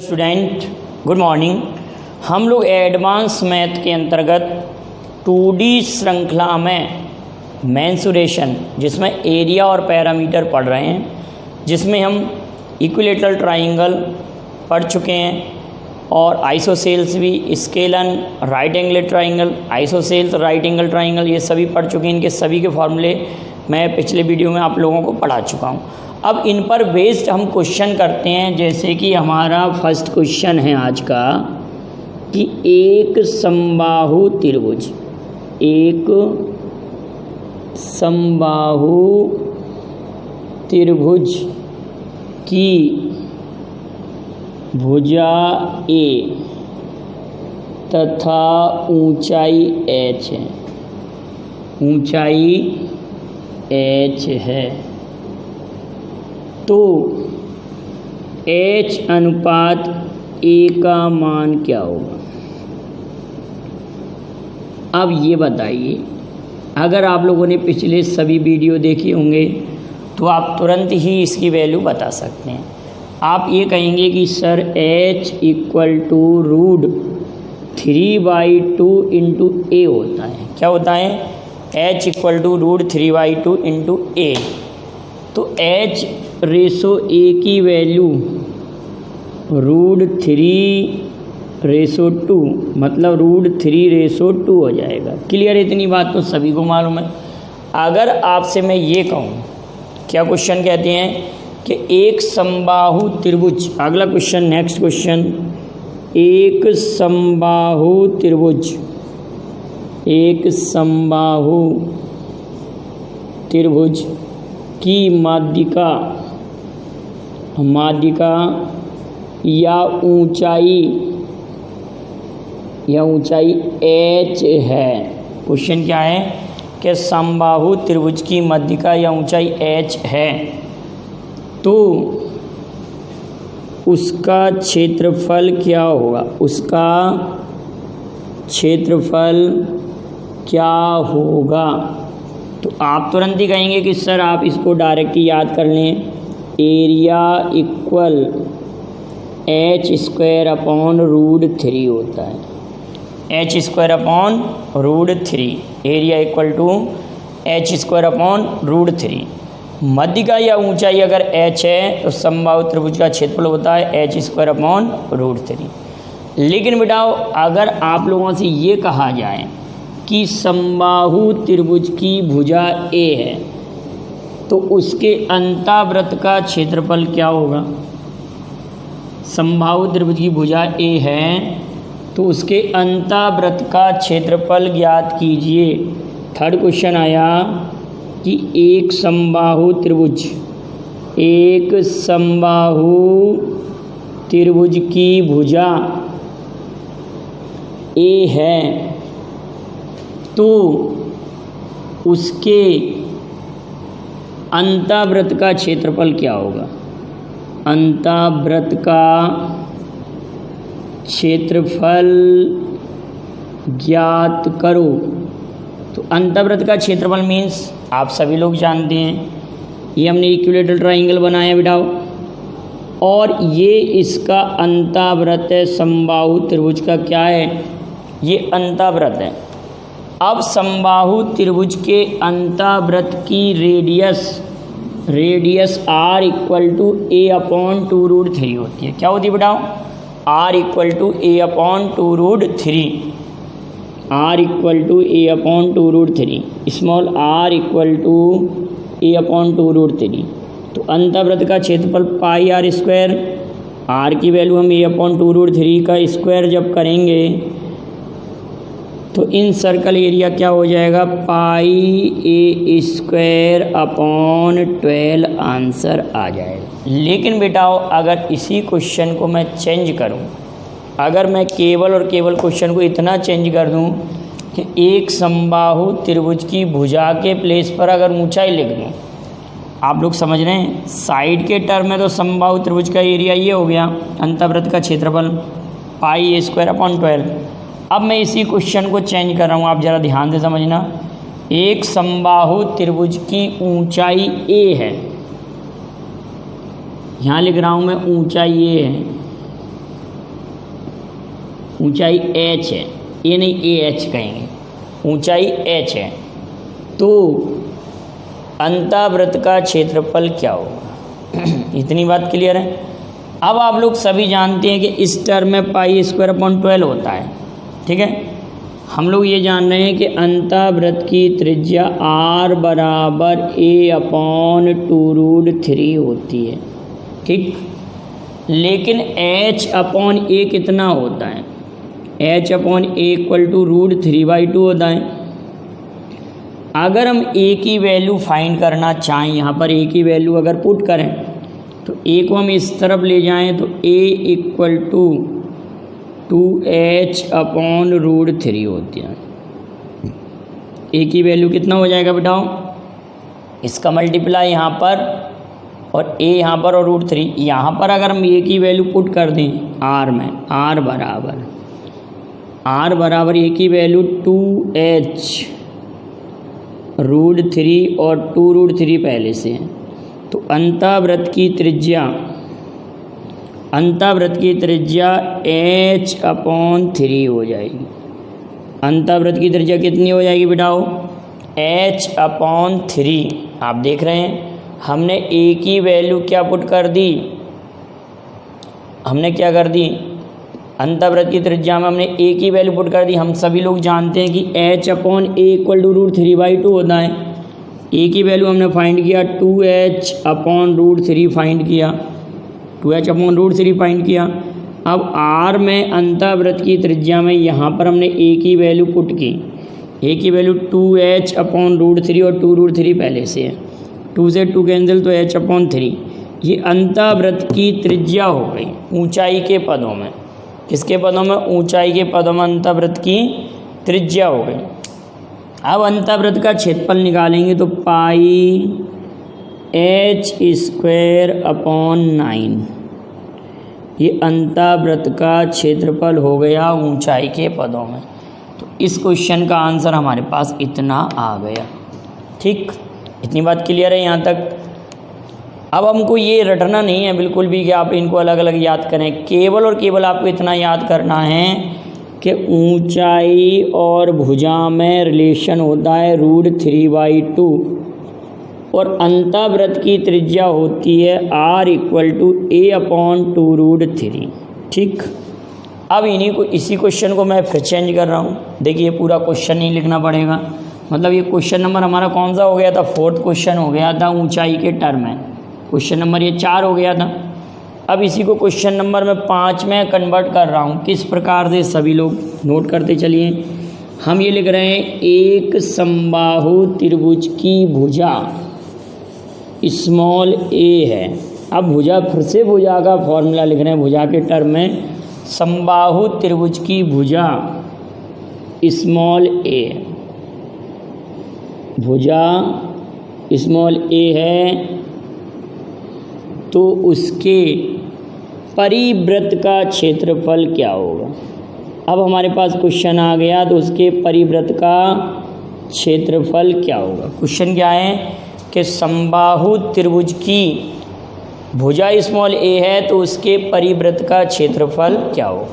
Student good morning. हम लोग advance math के अंतर्गत 2D श्रृंखला में मेंसुरेशन जिसमें एरिया और पैरामीटर पढ़ रहे हैं, जिसमें हम इक्विलेटरल ट्राइंगल पढ़ चुके हैं और आइसोसेल्स भी, scalene, right angle triangle, isosceles, right angle triangle, ये सभी पढ़ चुके हैं। इनके सभी के फॉर्मूले मैं पिछले वीडियो में आप लोगों को पढ़ा चुका हूँ। अब इन पर बेस्ड हम क्वेश्चन करते हैं। जैसे कि हमारा फर्स्ट क्वेश्चन है आज का कि एक समबाहु त्रिभुज, एक समबाहु त्रिभुज की भुजा ए तथा ऊंचाई h है, ऊंचाई h है, तो h अनुपात a का मान क्या होगा। अब ये बताइए, अगर आप लोगों ने पिछले सभी वीडियो देखे होंगे तो आप तुरंत ही इसकी वैल्यू बता सकते हैं। आप ये कहेंगे कि sir h equal to root 3/2 into A होता है। क्या होता है? h equal to root 3/2 into A. तो h रेशो a की वैल्यू रूट 3/2 मतलब रूट 3/2 हो जाएगा। क्लियर? इतनी बात तो सभी को मालूम है। अगर आपसे मैं ये कहूँ, क्या क्वेश्चन कहते हैं कि एक समबाहु त्रिभुज, अगला क्वेश्चन, नेक्स्ट क्वेश्चन, एक समबाहु त्रिभुज, एक समबाहु त्रिभुज की माध्यिका या ऊंचाई h है। क्वेश्चन क्या है कि समबाहु त्रिभुज की माध्यिका या ऊंचाई h है, तो उसका क्षेत्रफल क्या होगा, उसका क्षेत्रफल क्या होगा। तो आप तुरंत ही कहेंगे कि सर आप इसको डायरेक्ट ही याद कर लें, area equal h² upon root 3 होता है। h² upon root 3, area equal to h² upon root 3। माध्यिका या ऊंचाई अगर h है तो समबाहु त्रिभुज का क्षेत्रफल होता है h² अपॉन रूट 3। लेकिन बेटा अगर आप लोगों से ये कहा जाए कि समबाहु त्रिभुज की भुजा a है, तो उसके अंतःवृत्त का क्षेत्रफल क्या होगा। समबाहु त्रिभुज की भुजा a है तो उसके अंतःवृत्त का क्षेत्रफल ज्ञात कीजिए। थर्ड क्वेश्चन आया कि एक समबाहु त्रिभुज, एक समबाहु त्रिभुज की भुजा a है तो उसके अंतःवृत्त का क्षेत्रफल क्या होगा। अंतःवृत्त का क्षेत्रफल ज्ञात करो। तो अंतःवृत्त का क्षेत्रफल मीन्स आप सभी लोग जानते हैं, ये हमने इक्विलेटरल ट्राइंगल बनाया बिठाओ और ये इसका अंतःवृत्त है। समबाहु त्रिभुज का क्या है? ये अंतःवृत्त है। अब समबाहु त्रिभुज के अंतःवृत्त की radius r equal to a upon 2 root 3 होती है। क्या होती है बताओ? r equal to a upon 2 root 3, r equal to a upon 2 root 3, small r equal to a upon 2 root 3। तो अंतःवृत्त का क्षेत्रफल पाई r², r की वैल्यू हम a अपॉन 2 रूट 3 का स्क्वायर जब करेंगे तो इन सर्कल एरिया क्या हो जाएगा, पाई a² अपॉन 12 आंसर आ जाएगा। लेकिन बेटा अगर इसी क्वेश्चन को मैं चेंज करूं, अगर मैं केवल और केवल क्वेश्चन को इतना चेंज कर दूं कि एक समबाहु त्रिभुज की भुजा के प्लेस पर अगर ऊंचाई लिख दूं, आप लोग समझ रहे हैं, साइड के टर्म में तो समबाहु त्रिभुज का एरिया ये हो गया, अंतःवृत्त का क्षेत्रफल पाई a² अपॉन 12। अब मैं इसी क्वेश्चन को चेंज कर रहा हूँ, आप ज़रा ध्यान से समझना। एक समबाहु त्रिभुज की ऊंचाई a है, यहाँ लिख रहा हूँ मैं ऊंचाई ये है, ऊंचाई h है, ये नहीं AH कहेंगे, ऊंचाई h है, तो अंतःवृत्त का क्षेत्रफल क्या होगा। इतनी बात क्लियर है। अब आप लोग सभी जानते हैं कि इस टर्म में π² होता है, ठीक है। हम लोग ये जान रहे हैं कि अंतःवृत्त की त्रिज्या r बराबर a/2√3 होती है, ठीक। लेकिन h/a कितना होता है, h/a = √3/2 होता है। अगर हम a की वैल्यू फाइंड करना चाहें, यहाँ पर a की वैल्यू अगर पुट करें तो a को हम इस तरफ ले जाएं तो a = 2h/√3 होती है। a की वैल्यू कितना हो जाएगा बेटाओ, इसका मल्टीप्लाई यहाँ पर और a यहाँ पर और √3 यहाँ पर। अगर हम a की वैल्यू पुट कर दें r में, r बराबर a की वैल्यू 2h√3 और 2√3 पहले से है, तो अंतःवृत्त की त्रिज्या h/3 हो जाएगी। अंतःवृत्त की त्रिज्या कितनी हो जाएगी बेटाओ, h/3। आप देख रहे हैं हमने a की वैल्यू क्या पुट कर दी, हमने क्या कर दी, अंतःवृत्त की त्रिज्या में हमने a की वैल्यू पुट कर दी। हम सभी लोग जानते हैं कि h/a = √3/2 होता है। a की वैल्यू हमने फाइंड किया 2h/√3 फाइंड किया, 2h/√3 फाइंड किया। अब r में अंतःवृत्त की त्रिज्या में यहाँ पर हमने a की वैल्यू पुट की, a की वैल्यू 2h/√3 और 2√3 पहले से है, 2 से 2 कैंसिल तो h/3। ये अंतःवृत्त की त्रिज्या हो गई ऊंचाई के पदों में। किसके पदों में, ऊंचाई के पदों में अंतःवृत्त की त्रिज्या हो गई। अब अंतःवृत्त का क्षेत्रफल निकालेंगे तो πh²/9 ये अंतःवृत्त का क्षेत्रफल हो गया ऊंचाई के पदों में। तो इस क्वेश्चन का आंसर हमारे पास इतना आ गया, ठीक। इतनी बात क्लियर है यहाँ तक। अब हमको ये रटना नहीं है बिल्कुल भी कि आप इनको अलग अलग याद करें, केवल और केवल आपको इतना याद करना है कि ऊंचाई और भुजा में रिलेशन होता है √3/2 और अंतःवृत्त की त्रिज्या होती है r = a/2√3, ठीक। अब इसी क्वेश्चन को मैं फिर चेंज कर रहा हूँ। देखिए पूरा क्वेश्चन नहीं लिखना पड़ेगा, मतलब ये क्वेश्चन नंबर हमारा कौन सा हो गया था, 4th क्वेश्चन हो गया था ऊंचाई के टर्म में। क्वेश्चन नंबर ये 4 हो गया था। अब इसी को क्वेश्चन नंबर मैं 5 में कन्वर्ट कर रहा हूँ। किस प्रकार से, सभी लोग नोट करते चलिए। हम ये लिख रहे हैं एक समबाहु त्रिभुज की भुजा a है। अब भुजा, फिर से भुजा का फॉर्मूला लिख रहे हैं भुजा के टर्म में। समबाहु त्रिभुज की भुजा a, भुजा a है, तो उसके परिवृत्त का क्षेत्रफल क्या होगा। अब हमारे पास क्वेश्चन आ गया, तो उसके परिवृत्त का क्षेत्रफल क्या होगा। क्वेश्चन क्या है कि समबाहु त्रिभुज की भुजा a है, तो उसके परिवृत्त का क्षेत्रफल क्या होगा।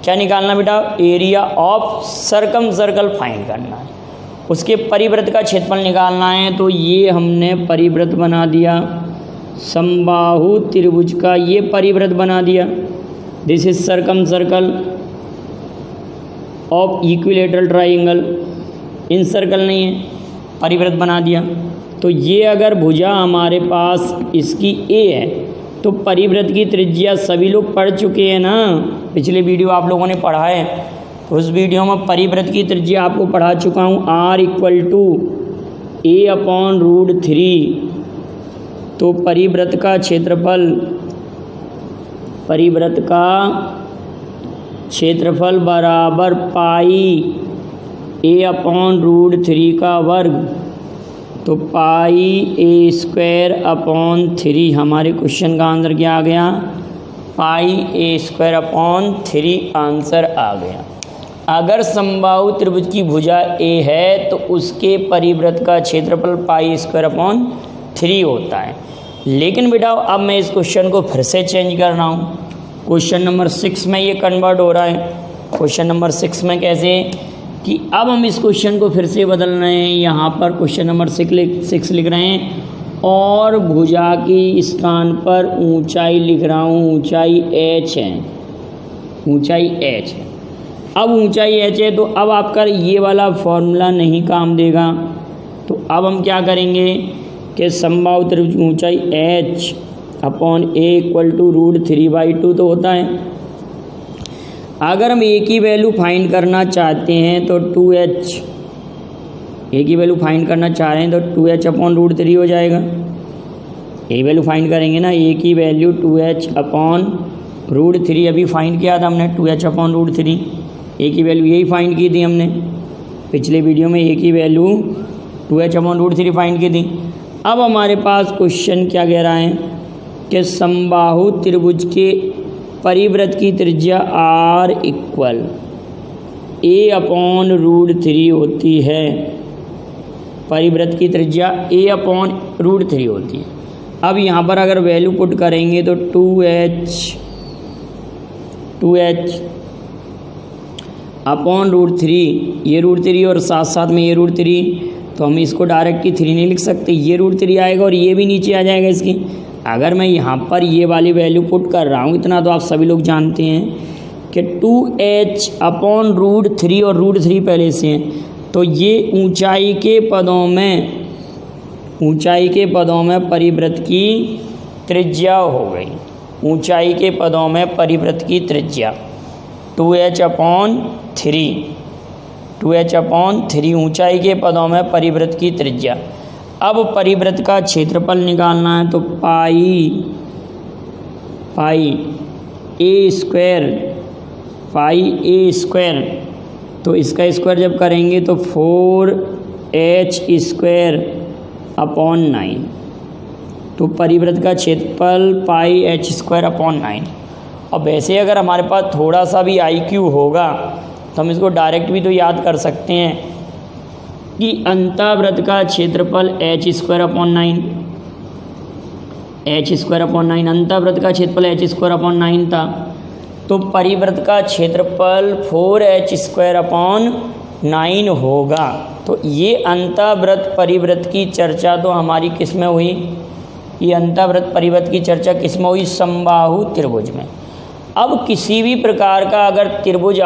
क्या निकालना बेटा, एरिया ऑफ सर्कल फाइंड करना है, उसके परिवृत्त का क्षेत्रफल निकालना है। तो ये हमने परिवृत्त बना दिया, समबाहु त्रिभुज का ये परिवृत्त बना दिया। This is circle of equilateral triangle, in circle नहीं है, परिवृत्त बना दिया। तो ये अगर भुजा हमारे पास इसकी a है, तो परिवृत्त की त्रिज्या सभी लोग पढ़ चुके हैं ना, पिछले वीडियो आप लोगों ने पढ़ा है। तो उस वीडियो में परिवृत्त की त्रिज्या आपको पढ़ा चुका हूँ, r = a/√3। तो परिवृत्त का क्षेत्रफल बराबर πa/√3 का वर्ग। तो πa²/3 हमारे क्वेश्चन का आंसर क्या आ गया, πa²/3 आंसर आ गया। अगर समबाहु त्रिभुज की भुजा a है, तो उसके परिवृत्त का क्षेत्रफल πa²/3 होता है। लेकिन बेटा अब मैं इस क्वेश्चन को फिर से चेंज कर रहा हूँ। क्वेश्चन नंबर 6 में ये कन्वर्ट हो रहा है, क्वेश्चन नंबर 6 में कैसे कि अब हम इस क्वेश्चन को फिर से बदल रहे हैं। यहाँ पर क्वेश्चन नंबर 6 लिख रहे हैं और भुजा की स्थान पर ऊंचाई लिख रहा हूँ, ऊंचाई h है, ऊंचाई h है। अब ऊंचाई h है तो अब आपका ये वाला फॉर्मूला नहीं काम देगा। तो अब हम क्या करेंगे कि समबाहु त्रिभुज ऊंचाई h upon a equal to √3/2 तो होता है। अगर हम a की वैल्यू फाइंड करना चाहते हैं तो 2h, a की वैल्यू फाइंड करना चाह रहे हैं तो 2h अपॉन √3 हो जाएगा। a वैल्यू फाइंड करेंगे ना, a की वैल्यू 2h अपॉन √3 अभी फाइंड किया था हमने, 2h अपॉन √3 a की वैल्यू यही फाइंड की थी हमने पिछले वीडियो में, a की वैल्यू 2h अपॉन √3 फाइंड की थी। अब हमारे पास क्वेश्चन क्या कह रहा है कि समबाहु त्रिभुज के परिवृत्त की त्रिज्या r इक्वल a अपॉन √3 होती है। परिवृत्त की त्रिज्या a अपॉन √3 होती है। अब यहाँ पर अगर वैल्यू पुट करेंगे तो 2h अपॉन √3, ये √3 और साथ साथ में ये √3, तो हम इसको डायरेक्ट 3 नहीं लिख सकते, ये √3 आएगा और ये भी नीचे आ जाएगा इसकी। अगर मैं यहाँ पर ये वाली वैल्यू पुट कर रहा हूँ, इतना तो आप सभी लोग जानते हैं कि 2h अपॉन √3 और √3 पहले से हैं, तो ये ऊंचाई के पदों में परिवृत्त की त्रिज्या हो गई। ऊंचाई के पदों में परिवृत्त की त्रिज्या 2h अपॉन 3 ऊंचाई के पदों में परिवृत्त की त्रिज्या। अब परिवृत्त का क्षेत्रफल निकालना है तो पाई a स्क्वायर, तो इसका स्क्वायर जब करेंगे तो 4h² अपॉन 9, तो परिवृत्त का क्षेत्रफल πh² अपॉन 9। और वैसे अगर हमारे पास थोड़ा सा भी IQ होगा तो हम इसको डायरेक्ट भी तो याद कर सकते हैं कि अंतःवृत्त का क्षेत्रफल h² अपॉन 9, अंतःवृत्त का क्षेत्रफल h² अपॉन 9 था, तो परिवृत्त का क्षेत्रफल 4h² अपॉन 9 होगा। तो ये अंतःवृत्त परिवृत्त की चर्चा तो हमारी किस में हुई, ये अंतःवृत्त परिवृत्त की चर्चा किस में हुई, समबाहु त्रिभुज में। अब किसी भी प्रकार का अगर त्रिभुज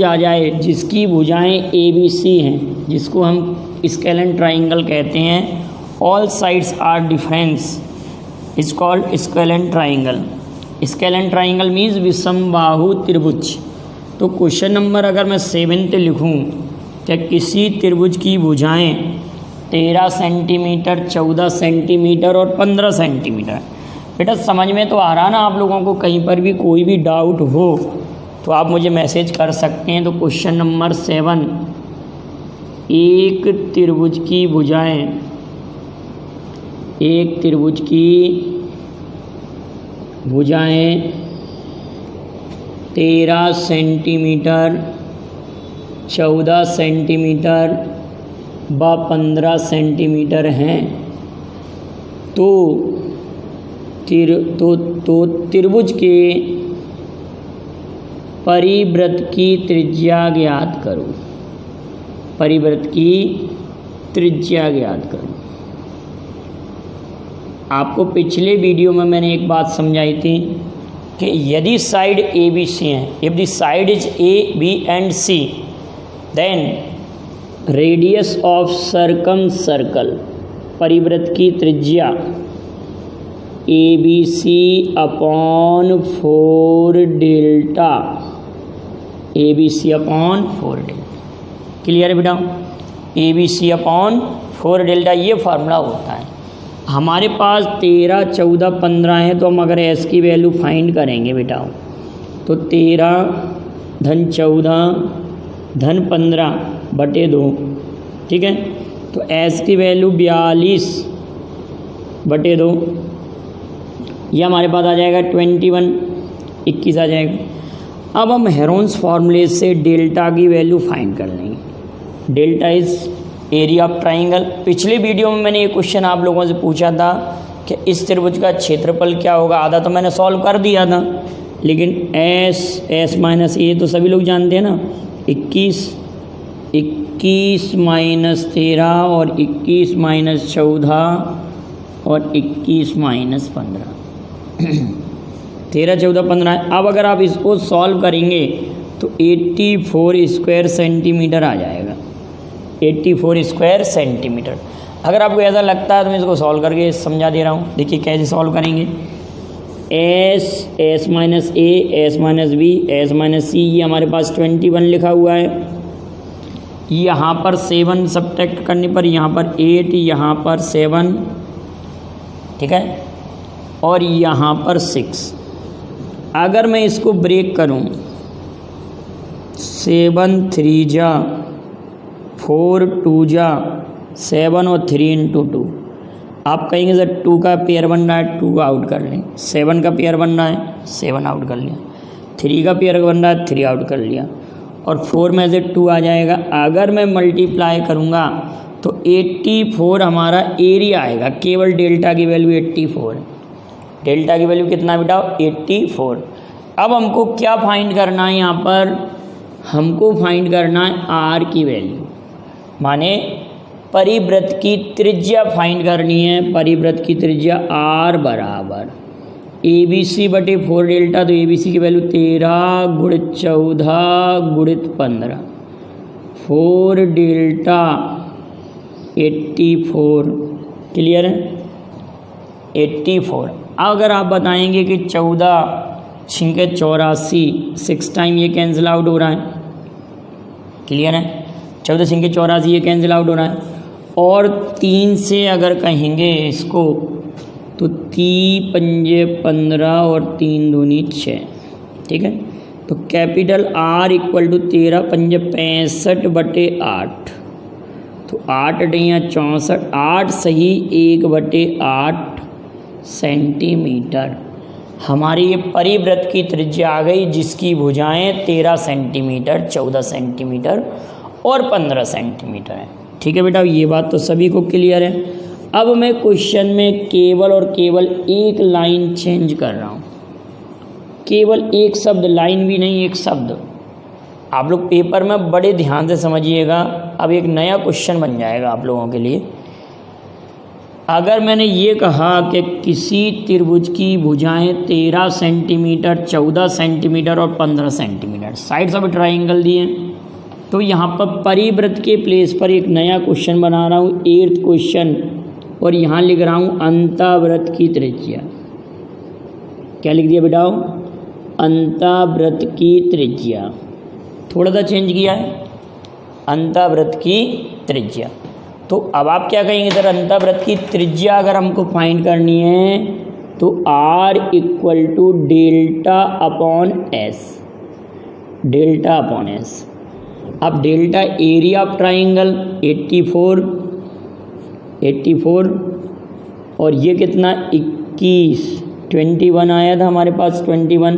आ जाए, जिसकी भुजाएं ABC हैं, जिसको हम स्केलन ट्राइंगल कहते हैं, all sides are difference, is called scalene triangle. Scalene triangle means विषमबाहु त्रिभुज। तो क्वेश्चन नंबर अगर मैं 7 लिखूं कि किसी त्रिभुज की भुजाएं 13 सेंटीमीटर, 14 सेंटीमीटर और 15 सेंटीमीटर। बेटा समझ में तो आ रहा ना आप लोगों को? कहीं पर भी कोई भी डाउट हो तो आप मुझे मैसेज कर सकते हैं। तो क्वेश्चन नंबर 7, एक त्रिभुज की भुजाएं 13 सेंटीमीटर, 14 सेंटीमीटर व 15 सेंटीमीटर हैं। तो त्रिभुज के परिवृत्त की त्रिज्या ज्ञात करो। आपको पिछले वीडियो में मैंने एक बात समझाई थी कि यदि साइड ABC हैं, if the side is A, B and C, then radius of circle, परिवृत्त की त्रिज्या ABC upon 4 delta, ABC upon 4 delta. Clear है बेटा? ABC अपॉन 4 डेल्टा ये फार्मूला होता है। हमारे पास 13, 14, 15 है, तो हम अगर S की वैल्यू फाइंड करेंगे बेटा तो 13 धन 14 धन 15 बटे 2, ठीक है। तो S की वैल्यू 42 बटे 2, यह हमारे पास आ जाएगा 21 आ जाएगा। अब हम हेरोन्स फार्मूले से डेल्टा की वैल्यू फाइंड कर लेंगे। Delta is area of triangle. पिछले वीडियो में मैंने ये क्वेश्चन आप लोगों से पूछा था कि इस त्रिभुज का क्षेत्रफल क्या होगा। आधा तो मैंने सॉल्व कर दिया था, लेकिन एस माइनस ए तो सभी लोग जानते हैं ना, 21 माइनस 13 और 21 माइनस 14 और 21 माइनस 15 13, 14, 15 है। अब अगर आप इसको सॉल्व करेंगे तो 84 स्क्वायर सेंटीमीटर आ जाएगा, 84 स्क्वायर सेंटीमीटर। अगर आपको ऐसा लगता है तो मैं इसको सॉल्व करके समझा दे रहा हूँ। देखिए कैसे सॉल्व करेंगे। S minus A, S minus B, S minus C, ये हमारे पास 21 लिखा हुआ है। यहाँ पर 7 सब्ट्रैक्ट करने पर यहाँ पर 8, यहाँ पर 7, ठीक है, और यहाँ पर 6। अगर मैं इसको ब्रेक करूँ, 7 3 जा 4 2 जा 7 और 3 इंटू 2। आप कहेंगे सर 2 का पेयर बन रहा है, 2 आउट कर लें। 7 का पेयर बन रहा है, 7 आउट कर लिया। 3 का पेयर बन रहा है, 3 आउट कर लिया। और 4 में से 2 आ जाएगा। अगर मैं मल्टीप्लाई करूँगा तो 84 हमारा एरिया आएगा। केवल डेल्टा की वैल्यू 84 है। डेल्टा की वैल्यू कितना बेटा? 84। अब हमको क्या फाइंड करना है यहाँ पर? हमको फाइंड करना है आर की वैल्यू, माने परिवृत्त की त्रिज्या फाइंड करनी है। परिवृत्त की त्रिज्या आर बराबर ए बी सी बटे 4 डेल्टा। तो ए बी सी की वैल्यू 13 गुणित 14 गुणित 15, 4 डेल्टा 84। क्लियर है? 84। अगर आप बताएंगे कि 14 छिंके 84, 6 टाइम ये कैंसिल आउट हो रहा है। क्लियर है? 14 छिंके 84 ये कैंसिल आउट हो रहा है। और 3 से अगर कहेंगे इसको तो 3 पंजे 15 और 3 दूनी 6। ठीक है, तो कैपिटल आर इक्वल टू 13 पंजे 65 बटे 8। तो 8 अठैया 64, 8 सही 1 बटे 8 सेंटीमीटर। हमारी ये परिवृत्त की त्रिज्या आ गई, जिसकी भुजाएं 13 सेंटीमीटर, 14 सेंटीमीटर और 15 सेंटीमीटर है। ठीक है बेटा, ये बात तो सभी को क्लियर है। अब मैं क्वेश्चन में केवल और केवल एक लाइन चेंज कर रहा हूँ, केवल एक शब्द, लाइन भी नहीं, एक शब्द। आप लोग पेपर में बड़े ध्यान से समझिएगा। अब एक नया क्वेश्चन बन जाएगा आप लोगों के लिए। अगर मैंने ये कहा कि किसी त्रिभुज की भुजाएं 13 सेंटीमीटर, 14 सेंटीमीटर और 15 सेंटीमीटर, साइड्स ऑफ ट्राइंगल दिए, तो यहाँ पर परिवृत्त के प्लेस पर एक नया क्वेश्चन बना रहा हूँ, 8th क्वेश्चन, और यहाँ लिख रहा हूँ अंतःवृत्त की त्रिज्या। क्या लिख दिया बेटा? अंतःवृत्त की त्रिज्या। थोड़ा सा चेंज किया है, अंतःवृत्त की त्रिज्या। तो अब आप क्या कहेंगे सर? अंतःवृत्त की त्रिज्या अगर हमको फाइंड करनी है तो R equal to delta upon S, delta upon S. अब डेल्टा एरिया ऑफ ट्राइंगल 84 और ये कितना 21 आया था हमारे पास, 21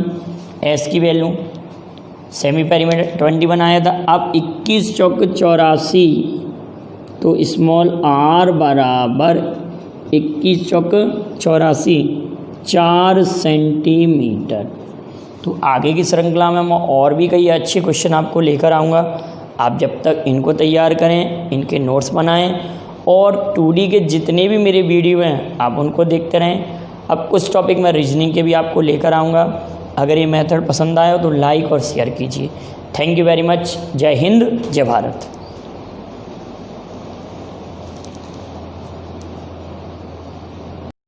एस की वैल्यू, सेमी पेरीमीटर 21 आया था। अब 21 चौक 84, तो स्मॉल आर बराबर 21 चौक 84, 4 सेंटीमीटर। तो आगे की श्रृंखला में मैं और भी कई अच्छे क्वेश्चन आपको लेकर आऊँगा। आप जब तक इनको तैयार करें, इनके नोट्स बनाएं, और 2D के जितने भी मेरे वीडियो हैं आप उनको देखते रहें। अब कुछ टॉपिक मैं रीजनिंग के भी आपको लेकर आऊँगा। अगर ये मेथड पसंद आया तो लाइक और शेयर कीजिए। Thank you very much. जय हिंद, जय भारत।